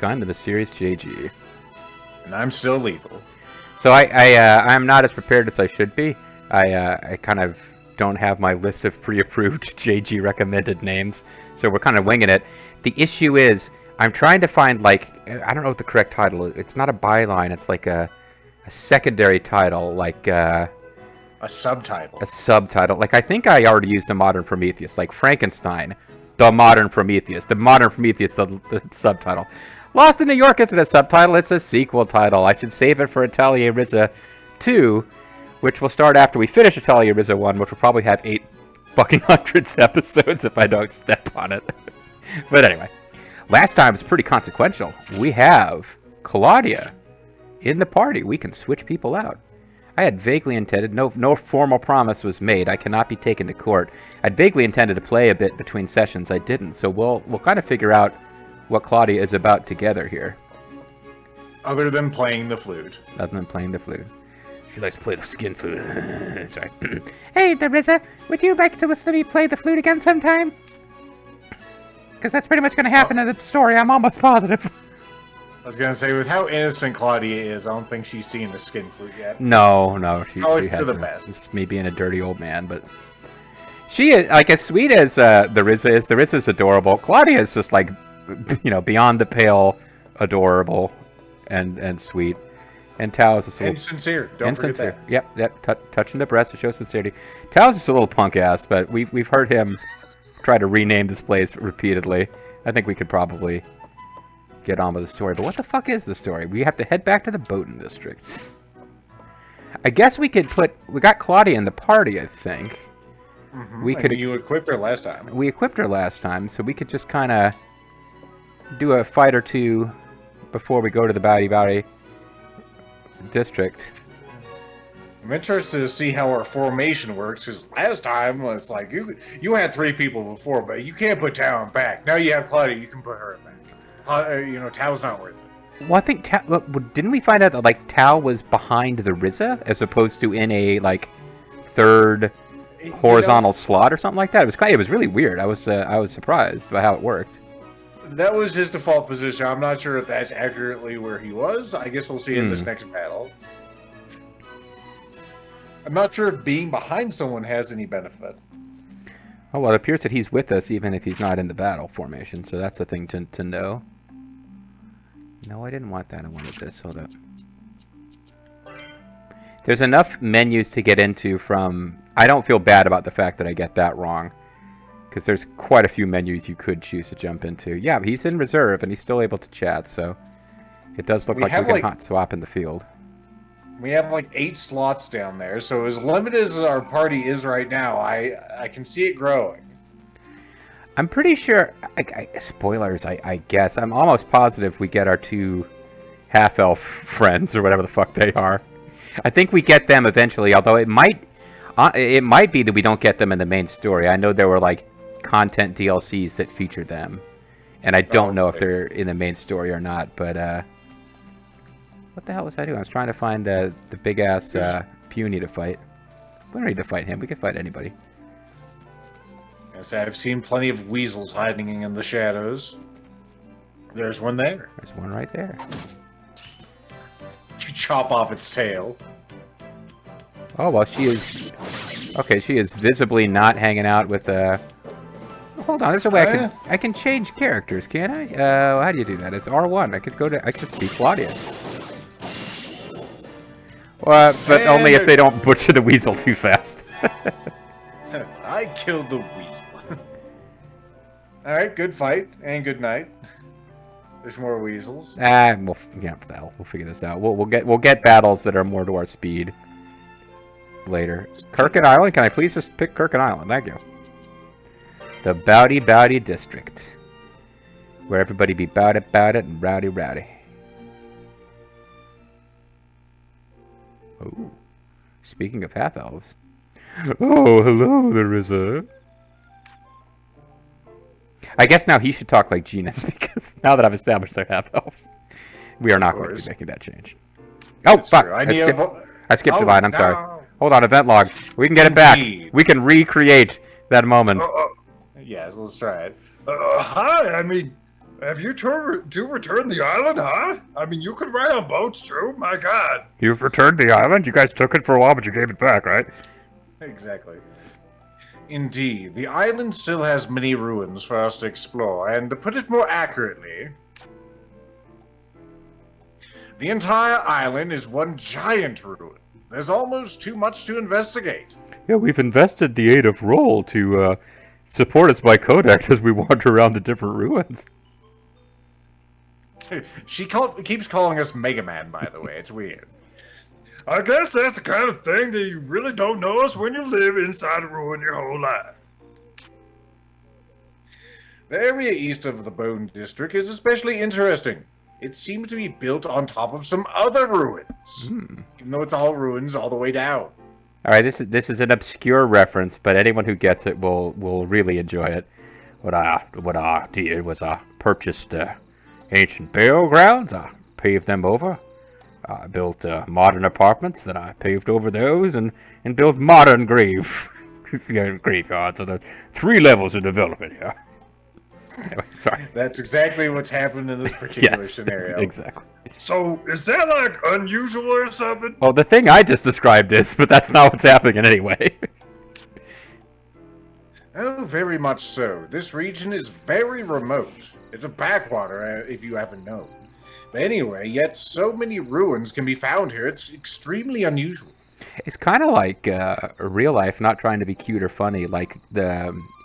Mark. I'm the mysterious JG. And I'm still lethal. So I'm not as prepared as I should be. I kind of don't have my list of pre-approved JG recommended names, so we're kind of winging it. The issue is I'm trying to find, like, I don't know what the correct title is. It's not a byline. It's like a secondary title, like a subtitle. A subtitle. Like, I think I already used a Modern Prometheus, like Frankenstein, the Modern Prometheus, the subtitle. Lost in New York isn't a subtitle, it's a sequel title. I should save it for Atelier Ryza 2, which will start after we finish Atelier Ryza 1, which will probably have 8 fucking hundreds episodes if I don't step on it. But anyway, last time was pretty consequential. We have Claudia in the party. We can switch people out. I had vaguely intended, no formal promise was made. I cannot be taken to court. I'd vaguely intended to play a bit between sessions. I didn't, so we'll kind of figure out what Claudia is about together here. Other than playing the flute. Other than playing the flute. She likes to play the skin flute. Sorry. Hey, the Ryza, would you like to listen to me play the flute again sometime? Because that's pretty much going to happen in the story, I'm almost positive. I was going to say, with how innocent Claudia is, I don't think she's seen a skin flute yet. No, she hasn't. For the best. This is me being a dirty old man, but... She is, like, as sweet as the Ryza is. The Ryza is adorable. Claudia is just, like, you know, beyond the pale, adorable, and sweet. And Tao is just a little... And sincere. Don't forget that. Yep. Touching the breast to show sincerity. Tao's just a little punk-ass, but we've heard him try to rename this place repeatedly. I think we could probably get on with the story. But what the fuck is the story? We have to head back to the Botan District. I guess we could put... We got Claudia in the party, I think. Mm-hmm. We could. You equipped her last time. We equipped her last time, so we could just kind of do a fight or two before we go to the Bowdy District. I'm interested to see how our formation works, because last time it's like you had 3 people before, but you can't put Tao back. Now you have Claudia, you can put her back. Tao's not worth it. Well, I think didn't we find out that, like, Tao was behind the Ryza as opposed to in a, like, third horizontal slot or something like that? It was really weird. I was surprised by how it worked. That was his default position. I'm not sure if that's accurately where he was. I guess we'll see in this next battle. I'm not sure if being behind someone has any benefit. Oh, well, it appears that he's with us even if he's not in the battle formation, so that's the thing to know. No, I didn't want that. I wanted this. Hold up. There's enough menus to get into from... I don't feel bad about the fact that I get that wrong, because there's quite a few menus you could choose to jump into. Yeah, but he's in reserve, and he's still able to chat, so it does look like we can hot swap in the field. We have like 8 slots down there, so as limited as our party is right now, I can see it growing. I'm pretty sure... spoilers, I guess. I'm almost positive we get our 2 half-elf friends, or whatever the fuck they are. I think we get them eventually, although it might be that we don't get them in the main story. I know there were, like, content DLCs that feature them, and I don't know if they're in the main story or not, but, what the hell was I doing? I was trying to find the big-ass puny to fight. We don't need to fight him. We can fight anybody. Yes, I've seen plenty of weasels hiding in the shadows. There's one there. There's one right there. You chop off its tail. Oh, well, she is... Okay, she is visibly not hanging out with, Hold on, there's a way I can change characters, can't I? How do you do that? It's R1. I could be Claudia. But only if they don't butcher the weasel too fast. I killed the weasel. Alright, good fight, and good night. There's more weasels. We'll figure this out. We'll get battles that are more to our speed later. Kirkin Island? Can I please just pick Kirkin Island? Thank you. The Bowdy District. Where everybody be bout it, and rowdy. Oh. Speaking of half-elves. Oh, hello there, Ryza. I guess now he should talk like Genus, because now that I've established they're half-elves, we are not going to be making that change. Oh, fuck! I skipped Divine, I'm sorry. Hold on, event log. We can get it back. We can recreate that moment. Yes, let's try it. Hi, Have you to return the island, huh? I mean, you could ride on boats too. My God. You've returned the island? You guys took it for a while, but you gave it back, right? Exactly. Indeed, the island still has many ruins for us to explore, and to put it more accurately, the entire island is one giant ruin. There's almost too much to investigate. Yeah, we've invested the aid of Roll to support us by Kodak as we wander around the different ruins. She keeps calling us Mega Man, by the way. It's weird. I guess that's the kind of thing that you really don't notice when you live inside a ruin your whole life. The area east of the Bone District is especially interesting. It seems to be built on top of some other ruins, even though it's all ruins all the way down. All right, this is an obscure reference, but anyone who gets it will really enjoy it. What I did was I purchased ancient burial grounds. I paved them over. I built modern apartments, then I paved over those and built modern graveyards. So there are 3 levels of development here. Anyway, sorry. That's exactly what's happened in this particular Yes, scenario. exactly. So, is that like unusual or something? Well, the thing I just described is, but that's not what's happening in any way. Oh, very much so. This region is very remote. It's a backwater, if you haven't known. But anyway, yet so many ruins can be found here. It's extremely unusual. It's kind of like real life, not trying to be cute or funny. Like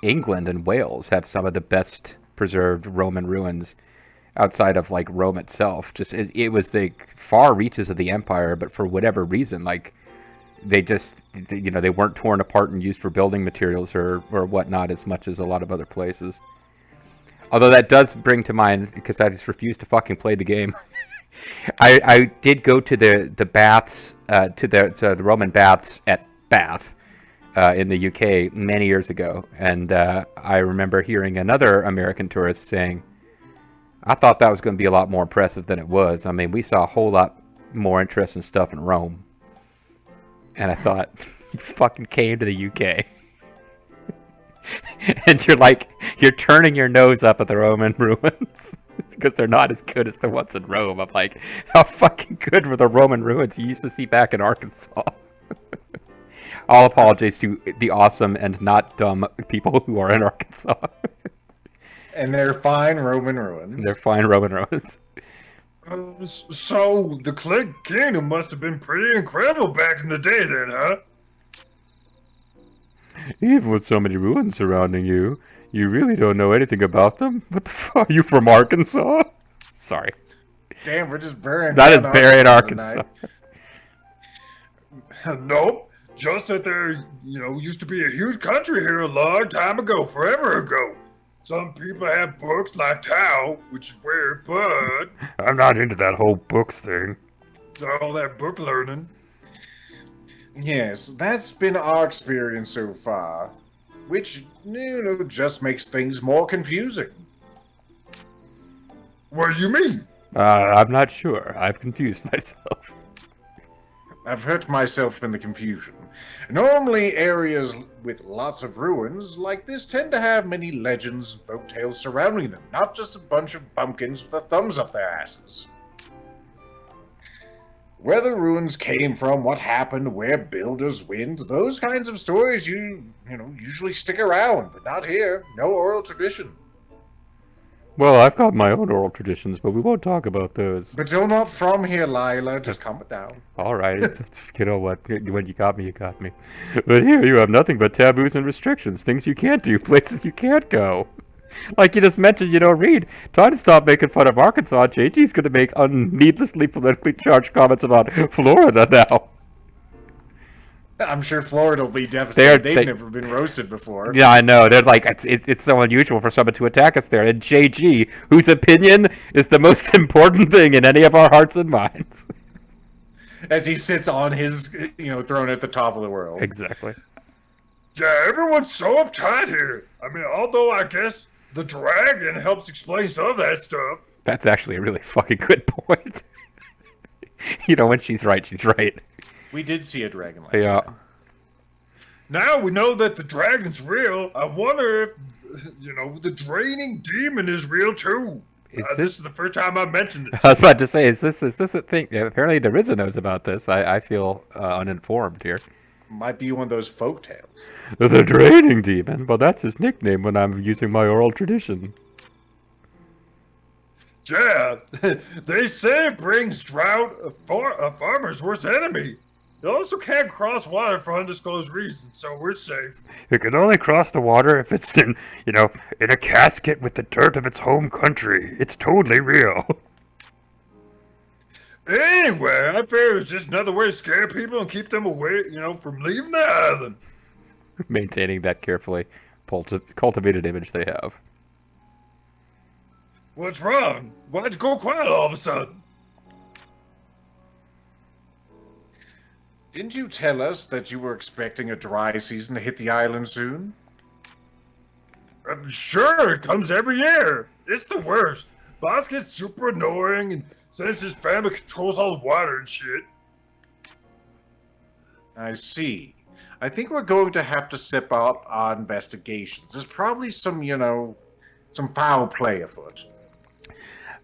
England and Wales have some of the best preserved Roman ruins outside of like Rome itself. Just it was the far reaches of the empire, but for whatever reason, like they just they weren't torn apart and used for building materials or whatnot as much as a lot of other places. Although that does bring to mind, because I just refuse to fucking play the game. I did go to the baths to the Roman baths at Bath in the UK many years ago, and I remember hearing another American tourist saying, "I thought that was going to be a lot more impressive than it was. I mean, we saw a whole lot more interesting stuff in Rome." And I thought, you fucking came to the UK. And you're turning your nose up at the Roman ruins because they're not as good as the ones in Rome. I'm like, how fucking good were the Roman ruins you used to see back in Arkansas? All apologies to the awesome and not dumb people who are in Arkansas. And they're fine Roman ruins. They're fine Roman ruins. So, the Click Kingdom must have been pretty incredible back in the day then, huh? Even with so many ruins surrounding you, you really don't know anything about them? What the fuck? Are you from Arkansas? Sorry. Damn, we're just burying. That is burying Arkansas. Nope. Just that there, used to be a huge country here a long time ago, forever ago. Some people have books like Tao, which is weird, but... I'm not into that whole books thing. All that book learning. Yes, that's been our experience so far, which, just makes things more confusing. What do you mean? I'm not sure. I've confused myself. I've hurt myself in the confusion. Normally, areas with lots of ruins like this tend to have many legends and folktales surrounding them, not just a bunch of bumpkins with a thumbs up their asses. Where the ruins came from, what happened, where builders went, those kinds of stories usually stick around, but not here. No oral tradition. Well, I've got my own oral traditions, but we won't talk about those. But you're not from here, Lila. Just calm it down. All right, you know what? When you got me, you got me. But here you have nothing but taboos and restrictions, things you can't do, places you can't go. Like you just mentioned, you don't read. Try to stop making fun of Arkansas. JG's going to make needlessly politically charged comments about Florida now. I'm sure Florida will be devastated. They've never been roasted before. Yeah, I know. They're like, it's so unusual for someone to attack us there. And JG, whose opinion is the most important thing in any of our hearts and minds. As he sits on his, throne at the top of the world. Exactly. Yeah, everyone's so uptight here. I mean, although I guess the dragon helps explain some of that stuff. That's actually a really fucking good point. When she's right, she's right. We did see a dragon last Yeah. time. Now we know that the dragon's real. I wonder if, the draining demon is real too. This is the first time I've mentioned this. I was about to say, is this a thing? Yeah, apparently the RZA knows about this. I feel uninformed here. Might be one of those folk tales. The draining demon, but that's his nickname when I'm using my oral tradition. Yeah, they say it brings drought, a farmer's worst enemy. It also can't cross water for undisclosed reasons, so we're safe. It can only cross the water if it's in a casket with the dirt of its home country. It's totally real. Anyway, I figured it was just another way to scare people and keep them away, from leaving the island. Maintaining that carefully cultivated image they have. What's wrong? Why'd you go quiet all of a sudden? Didn't you tell us that you were expecting a dry season to hit the island soon? I'm sure, it comes every year. It's the worst. Boss gets super annoying and says his family controls all the water and shit. I see. I think we're going to have to step up our investigations. There's probably some foul play afoot.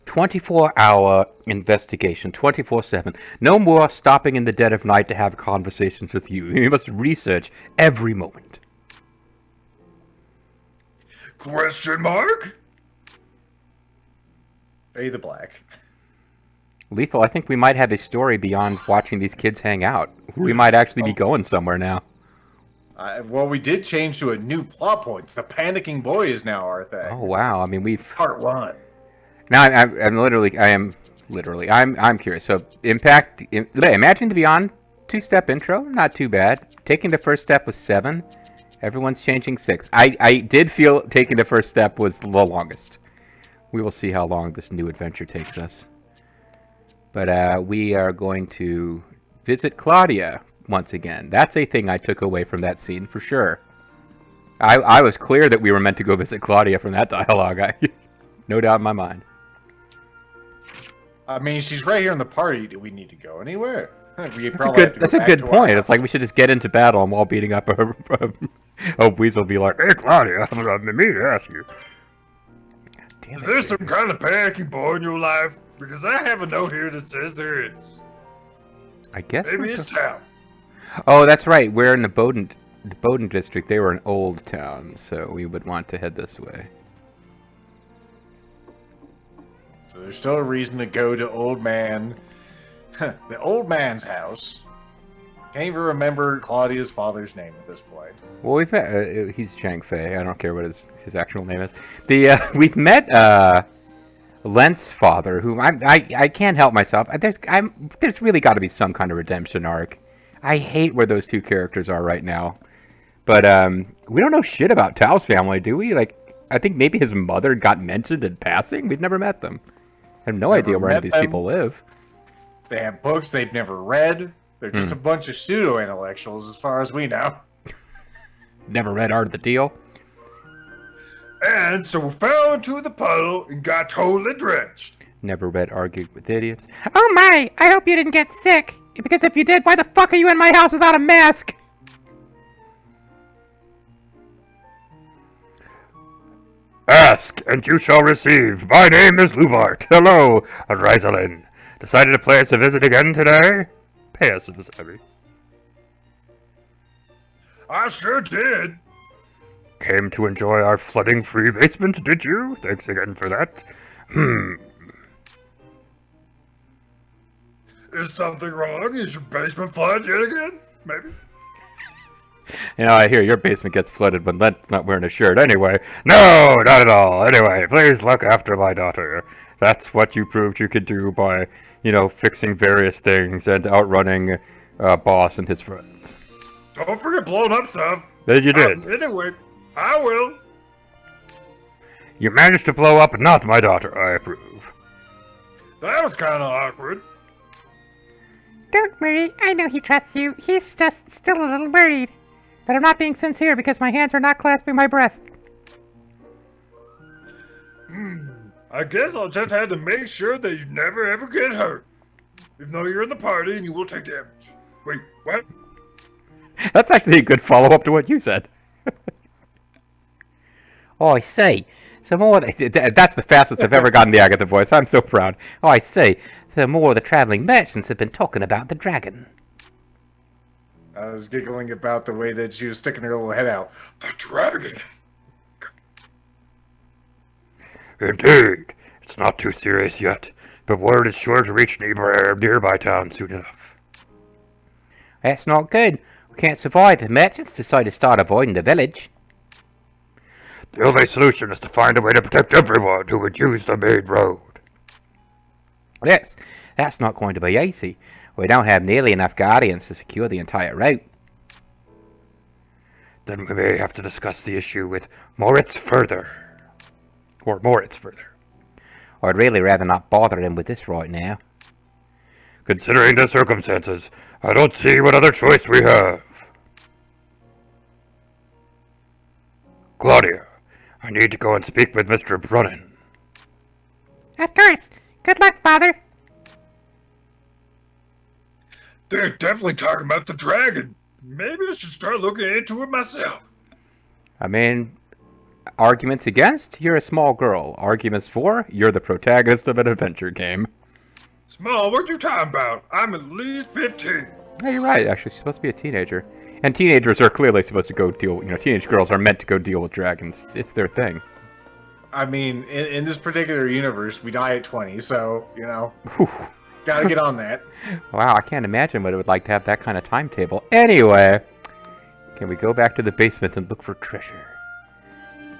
24-hour investigation, 24/7. No more stopping in the dead of night to have conversations with you. You must research every moment. Question mark? Pay the black. Lethal, I think we might have a story beyond watching these kids hang out. We might actually be going somewhere now. Well, we did change to a new plot point. The panicking boy is now our thing. Oh, wow. I mean, Part 1. Now, I'm curious. So, Imagine the Beyond two-step intro, not too bad. Taking the first step was 7. Everyone's changing 6. I did feel taking the first step was the longest. We will see how long this new adventure takes us. But we are going to visit Claudia once again. That's a thing I took away from that scene for sure. I was clear that we were meant to go visit Claudia from that dialogue. No doubt in my mind. I mean, she's right here in the party. Do we need to go anywhere? That's a good point. It's like we should just get into battle and while beating up a weasel be like, Hey, Claudia, let me ask you. Is there some kind of panicking boy in your life? Because I have a note here that says there is. I guess Maybe it's town. Oh, that's right. We're in the Bowden district. They were an old town, so we would want to head this way. So there's still a reason to go to Old Man, the old man's house. Can't even remember Claudia's father's name at this point. Well, we've met, he's Chang Fei. I don't care what his actual name is. We've met Lent's father, whom I can't help myself. There's really got to be some kind of redemption arc. I hate where those two characters are right now. But we don't know shit about Tao's family, do we? Like, I think maybe his mother got mentioned in passing. We've never met them. I have no idea where any of these people live. They have books they've never read. They're just a bunch of pseudo-intellectuals as far as we know. Never read Art of the Deal. And so we fell into the puddle and got totally drenched. Never read Argued with Idiots. Oh my, I hope you didn't get sick. Because if you did, why the fuck are you in my house without a mask? Ask, and you shall receive. My name is Lubart. Hello, Ryza. Decided to play us a visit again today? Pay us a visit, Abby. I sure did. Came to enjoy our flooding-free basement, did you? Thanks again for that. Is something wrong? Is your basement flooded yet again? Maybe? You know, I hear your basement gets flooded when Lent's not wearing a shirt anyway. No, not at all. Anyway, please look after my daughter. That's what you proved you could do by, fixing various things and outrunning Boss and his friends. Don't forget blowing up stuff. That you did. Anyway, I will. You managed to blow up not my daughter, I approve. That was kind of awkward. Don't worry, I know he trusts you. He's just still a little worried. But I'm not being sincere because my hands are not clasping my breast. I guess I'll just have to make sure that you never ever get hurt. Even though you're in the party and you will take damage. Wait, what? That's actually a good follow-up to what you said. Oh, I say, The more that's the fastest I've ever gotten the Agatha voice. I'm so proud. Oh, I say, the more the traveling merchants have been talking about the dragon. I was giggling about the way that she was sticking her little head out. The dragon. Indeed. It's not too serious yet, but word is sure to reach nearby town soon enough. That's not good. We can't survive if the merchants decide to start avoiding the village. The only solution is to find a way to protect everyone who would use the main road. Yes, that's not going to be easy. We don't have nearly enough guardians to secure the entire route. Then we may have to discuss the issue with Moritz further. Or Moritz further. I'd really rather not bother him with this right now. Considering the circumstances, I don't see what other choice we have. Claudia, I need to go and speak with Mr. Brunnan. Of course. Good luck, Father. They're definitely talking about the dragon. Maybe I should start looking into it myself. I mean, arguments against, you're a small girl. Arguments for, you're the protagonist of an adventure game. Small, what you talking about? I'm at least 15. Yeah, you're right. Actually, she's supposed to be a teenager. And teenagers are clearly supposed to go deal, teenage girls are meant to go deal with dragons. It's their thing. I mean, in this particular universe, we die at 20, so, Whew. gotta get on that. Wow, I can't imagine what it would like to have that kind of timetable. Anyway, can we go back to the basement and look for treasure?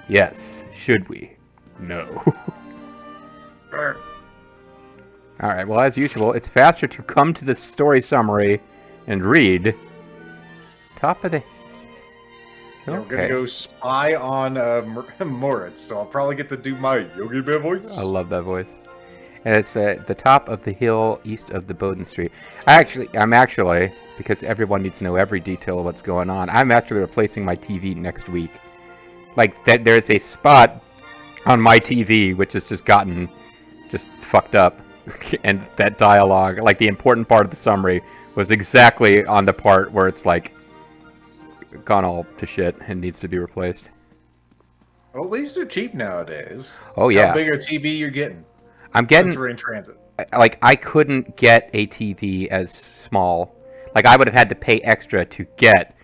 Yes. Should we? No. Alright, well, as usual, it's faster to come to the story summary and read. Top of the... Yeah, we're gonna go spy on Moritz, so I'll probably get to do my Yogi Bear voice. I love that voice. And it's the top of the hill east of the Bowden Street. I'm actually, because everyone needs to know every detail of what's going on, I'm actually replacing my TV next week. Like, there's a spot on my TV which has just gotten just fucked up. And that dialogue, like the important part of the summary, was exactly on the part where it's like gone all to shit and needs to be replaced. Well, at least they're cheap nowadays. Oh yeah. How big a TV you're getting? I'm getting... Since we're in transit. Like, I couldn't get a TV as small. Like, I would have had to pay extra to get,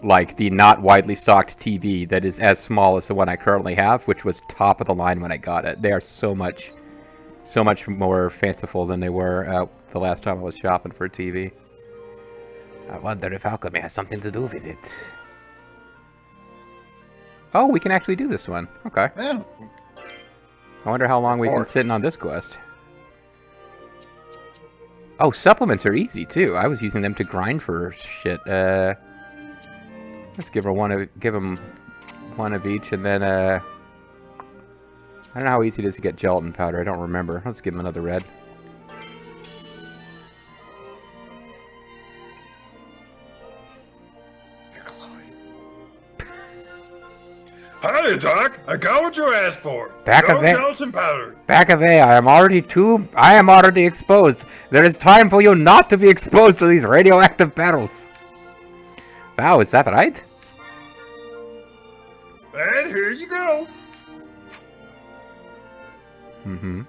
like, the not widely stocked TV that is as small as the one I currently have, which was top of the line when I got it. They are so much more fanciful than they were the last time I was shopping for a TV. I wonder if alchemy has something to do with it. Oh, we can actually do this one. Okay. Yeah. I wonder how long we've been sitting on this quest. Oh, supplements are easy too. I was using them to grind for shit. Let's give him one of each, and then I don't know how easy it is to get gelatin powder. I don't remember. Let's give him another red. Howdy, Doc. I got what you asked for. Back no of it. gelatin powder. Back away, I am already exposed. There is time for you not to be exposed to these radioactive battles. Wow, is that right? And here you go. Mm-hmm.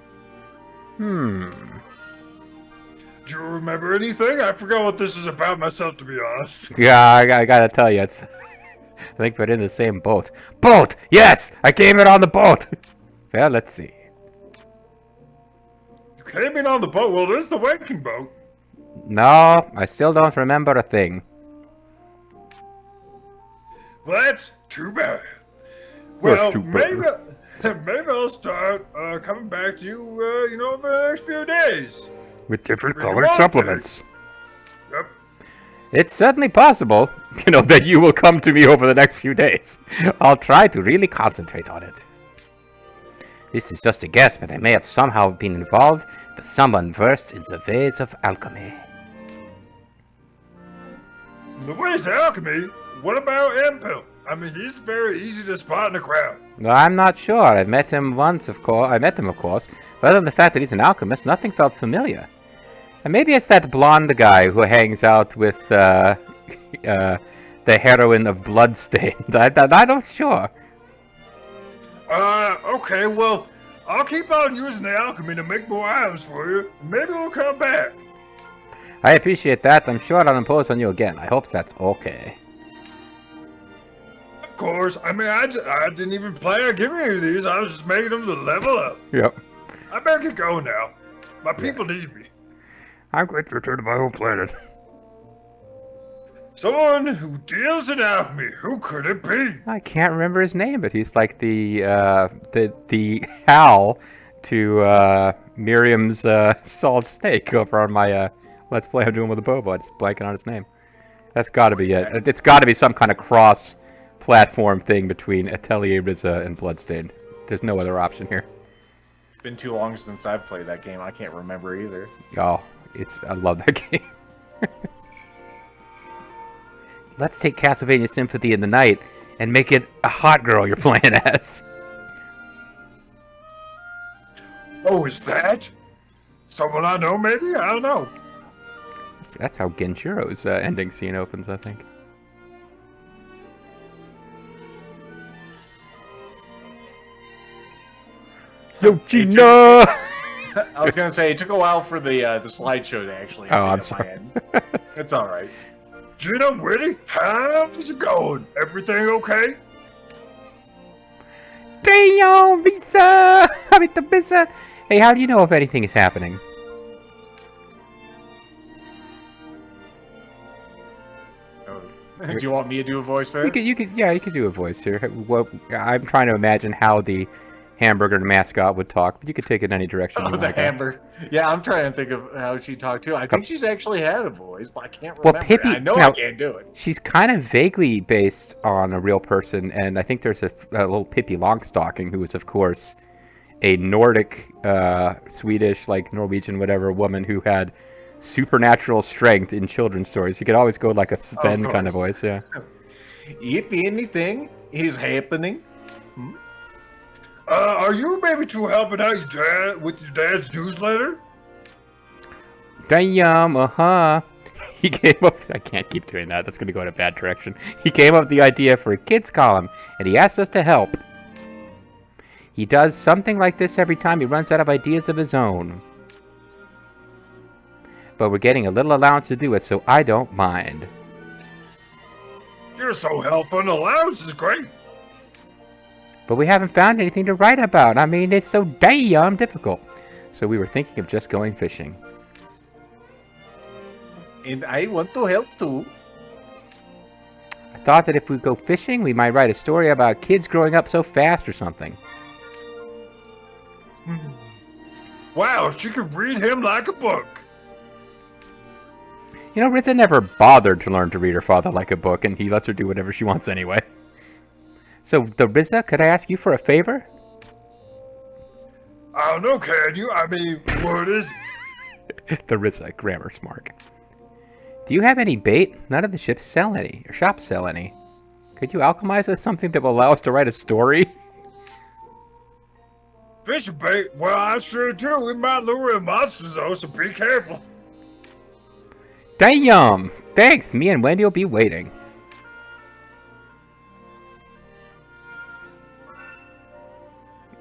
Do you remember anything? I forgot what this is about myself, to be honest. Yeah, I gotta tell you, it's... I think we're in the same boat. Boat! Yes! I came in on the boat! Well, let's see. You came in on the boat. Well, there's the wrecking boat. No, I still don't remember a thing. Well, that's too bad. Well, too bad. maybe I'll start coming back to you, over the next few days. With different With the colored monsters. supplements. Yep. It's certainly possible, that you will come to me over the next few days. I'll try to really concentrate on it. This is just a guess, but I may have somehow been involved with someone versed in the ways of alchemy. The ways of alchemy? What about Empel? I mean, he's very easy to spot in the crowd. No, I'm not sure. I met him once, of course. But other than the fact that he's an alchemist, nothing felt familiar. And maybe it's that blonde guy who hangs out with the heroine of Bloodstained. I'm not sure. Okay, well, I'll keep on using the alchemy to make more items for you. Maybe we'll come back. I appreciate that. I'm sure I'll impose on you again. I hope that's okay. Of course. I mean, I didn't even plan on giving you these. I was just making them to level up. Yep. I better get going now. My people need me. I'm going to return to my home planet. Someone who deals in alchemy. Who could it be? I can't remember his name, but he's like the Hal to Miriam's Solid Snake over on my Let's Play I'm doing with a Bobo. I'm just blanking on his name. That's got to be it. It's got to be some kind of cross-platform thing between Atelier Ryza and Bloodstained. There's no other option here. It's been too long since I've played that game. I can't remember either. Oh, I love that game. Let's take Castlevania Symphony in the Night and make it a hot girl you're playing as. Oh, is that? Someone I know, maybe? I don't know. That's how Genshiro's ending scene opens, I think. Yo, Gina! I was gonna say it took a while for the slideshow to actually. Oh, I'm appear sorry. on my end. It's all right. Gina, Whitty, how's it going? Everything okay? Damn, Visa! I'm at the Visa. Hey, how do you know if anything is happening? Do you want me to do a voice for You could do a voice here. Well, I'm trying to imagine how the hamburger mascot would talk, but you could take it any direction you Oh, want. the hamburger. Yeah, I'm trying to think of how she talked too. I think she's actually had a voice, but I can't Well, remember. Pippi- I know now- I can't do it. She's kind of vaguely based on a real person, and I think there's a little Pippi Longstocking, who is, of course, a Nordic, Swedish, like Norwegian, whatever, woman who had supernatural strength in children's stories. You could always go like a Sven kind of voice, yeah. If anything is happening, Are you maybe two helping out your dad with your dad's newsletter? Damn, He came up. I can't keep doing that. That's going to go in a bad direction. He came up with the idea for a kids column, and he asked us to help. He does something like this every time he runs out of ideas of his own. But we're getting a little allowance to do it, so I don't mind. You're so helpful, and allowance is great. But we haven't found anything to write about. I mean, it's so damn difficult. So we were thinking of just going fishing. and I want to help too. I thought that if we go fishing, we might write a story about kids growing up so fast or something. Wow, she could read him like a book. You know, Ryza never bothered to learn to read her father like a book, and he lets her do whatever she wants anyway. So, the Ryza, could I ask you for a favor? I don't know, can you? I mean, what is it? The Ryza, grammar smart. Do you have any bait? None of the ships sell any, or shops sell any. Could you alchemize us something that will allow us to write a story? Fishing bait? Well, I sure do. We might lure in monsters, though, so be careful. Damn! Thanks, me and Wendy will be waiting.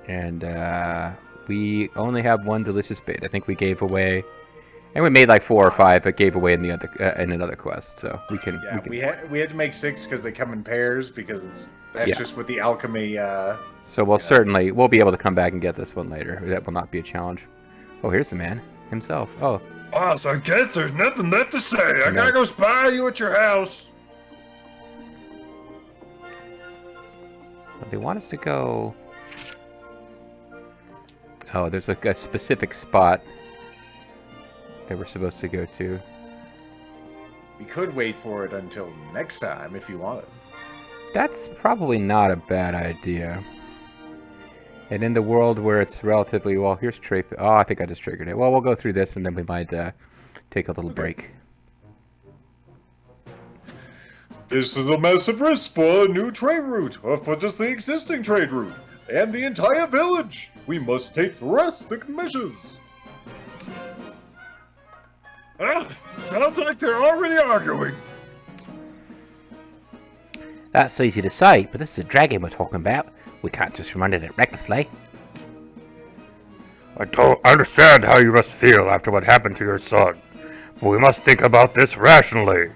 And, we only have one delicious bait. I think we gave away... And we made like 4 or 5, but gave away in the other in another quest. So we can. Yeah, we had to make 6 because they come in pairs because that's just with the alchemy. So we'll be able to come back and get this one later. That will not be a challenge. Oh, here's the man himself. Oh, Boss, I guess there's nothing left to say. I gotta go spy you at your house. they want us to go. Oh, there's a specific spot that we're supposed to go to. We could wait for it until next time if you wanted. That's probably not a bad idea. And in the world where it's relatively well, here's Trape. Oh, I think I just triggered it. Well, we'll go through this and then we might take a little break. This is a massive risk for a new trade route, or for just the existing trade route, and the entire village. We must take drastic measures. Sounds like they're already arguing. That's easy to say, but this is a dragon we're talking about. We can't just run at it recklessly. I don't understand how you must feel after what happened to your son, but we must think about this rationally.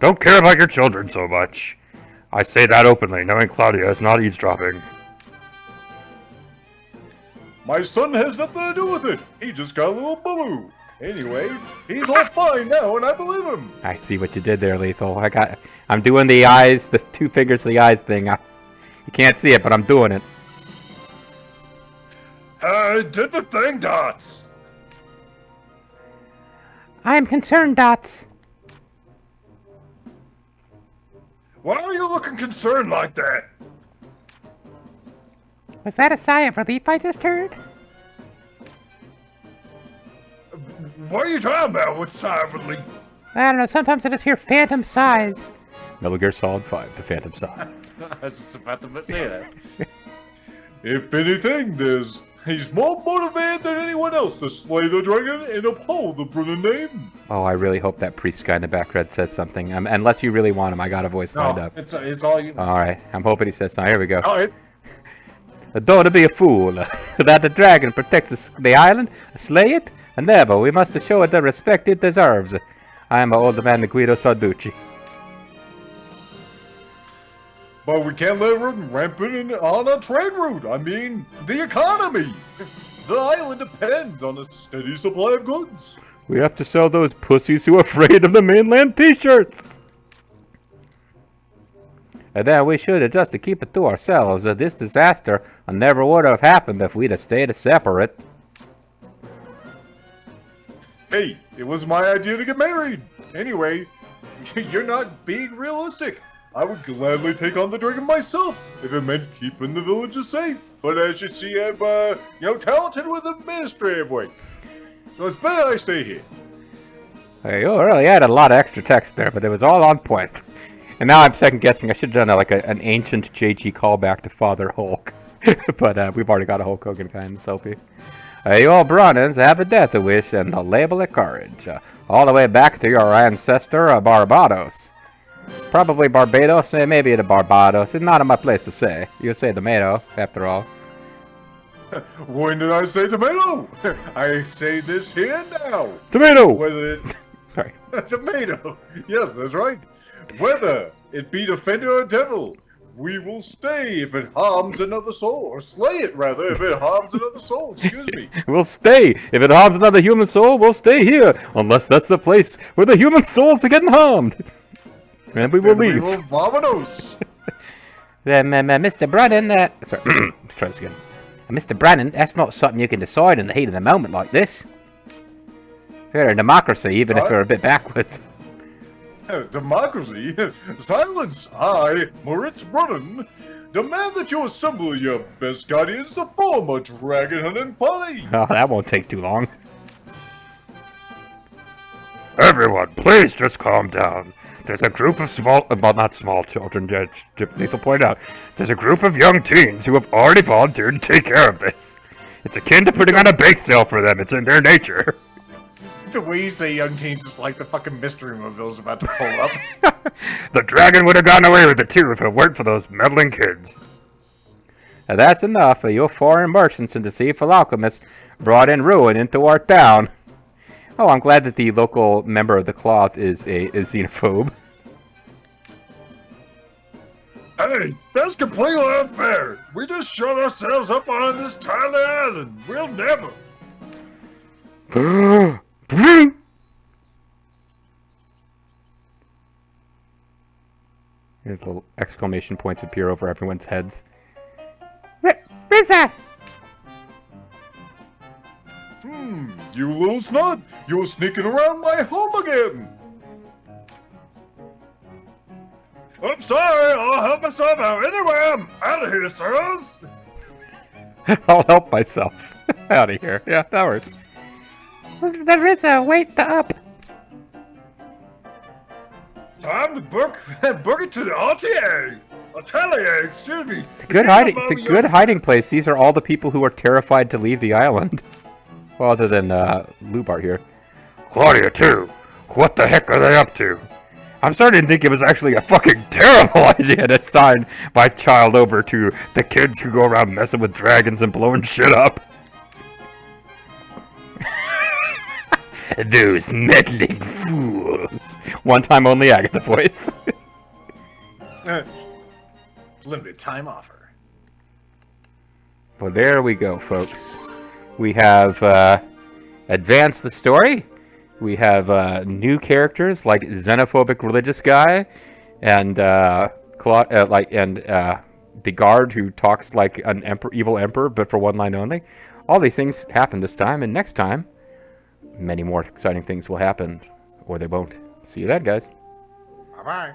Don't care about your children so much. I say that openly, knowing Claudia is not eavesdropping. My son has nothing to do with it. He just got a little boo-boo. Anyway, he's all fine now, and I believe him. I see what you did there, Lethal. I'm doing the eyes, the 2 fingers of the eyes thing. You can't see it, but I'm doing it. I did the thing, Dots. I am concerned, Dots. Why are you looking concerned like that? Was that a sigh of relief I just heard? What are you talking about? What sigh of relief? I don't know, sometimes I just hear phantom sighs. Metal Gear Solid 5, The Phantom Sigh. I was just about to say that. If anything, he's more motivated than anyone else to slay the dragon and uphold the Brunnen name. Oh, I really hope that priest guy in the background says something. Unless you really want him, I got a voice lined up. It's all you. All right, I'm hoping he says something. Here we go. Oh, Don't be a fool. That the dragon protects the island, slay it, and never. We must show it the respect it deserves. I am an old man, Guido Sarducci. but we can't let it rampant on a trade route. I mean, the economy. The island depends on a steady supply of goods. We have to sell those pussies who are afraid of the mainland t-shirts. And then we should just to keep it to ourselves. This disaster never would have happened if we'd have stayed separate. Hey, it was my idea to get married. Anyway, you're not being realistic. I would gladly take on the dragon myself if it meant keeping the villages safe. But as you see, I'm, talented with administrative work. So it's better I stay here. Hey, you really added a lot of extra text there, but it was all on point. And now I'm second guessing. I should have done an ancient JG callback to Father Hulk. But we've already got a Hulk Hogan guy in the selfie. You all Bronnans have a death wish and a label of courage. All the way back to your ancestor, Barbados. Probably Barbados, maybe the Barbados. It's not in my place to say. You say tomato, after all. When did I say tomato? I say this here now. Tomato! Whether it... Sorry. Tomato. Yes, that's right. Whether it be defender or devil, we will stay if it harms another soul. Or slay it, rather, if it harms another soul. Excuse me. We'll stay. If it harms another human soul, we'll stay here. Unless that's the place where the human souls are getting harmed. And we will leave. Vamonos. Then, Mr. Brannan, sorry, let's try this again. Mr. Brannan, that's not something you can decide in the heat of the moment like this. We're a democracy, even if we're a bit backwards. Democracy? Silence! I, Moritz Brunnen, demand that you assemble your best guardians to form a dragon hunting party! Oh, that won't take too long. Everyone, please just calm down. There's a group of not small children, yet Lethal pointed out. There's a group of young teens who have already volunteered to take care of this. It's akin to putting on a bake sale for them. It's in their nature. The way you say young teens is like the fucking mystery reveal's about to pull up. The dragon would have gotten away with it too if it weren't for those meddling kids. Now that's enough of your foreign merchants and deceitful alchemists brought in ruin into our town. Oh, I'm glad that the local member of the cloth is a xenophobe. Hey, that's completely unfair. We just shut ourselves up on this tiny island. We'll never. Little exclamation points appear over everyone's heads. Ryza! You little snot! You're sneaking around my home again! I'm sorry, I'll help myself out. Anyway, I'm out of here, sirs. I'll help myself. Out of here. Yeah, that works. The Ryza, wait the up! Time to book it to the Atelier, excuse me. It's a good hiding. It's a good hiding place. These are all the people who are terrified to leave the island. Well, other than Lubart here. Claudia, too. What the heck are they up to? I'm starting to think it was actually a fucking terrible idea to sign my child over to the kids who go around messing with dragons and blowing shit up. Those meddling fools. One time only Agatha voice. Limited time offer. Well, there we go, folks. We have advanced the story. We have new characters like xenophobic religious guy, and the guard who talks like an evil emperor, but for one line only. All these things happen this time, and next time, many more exciting things will happen, or they won't. See you then, guys. Bye bye.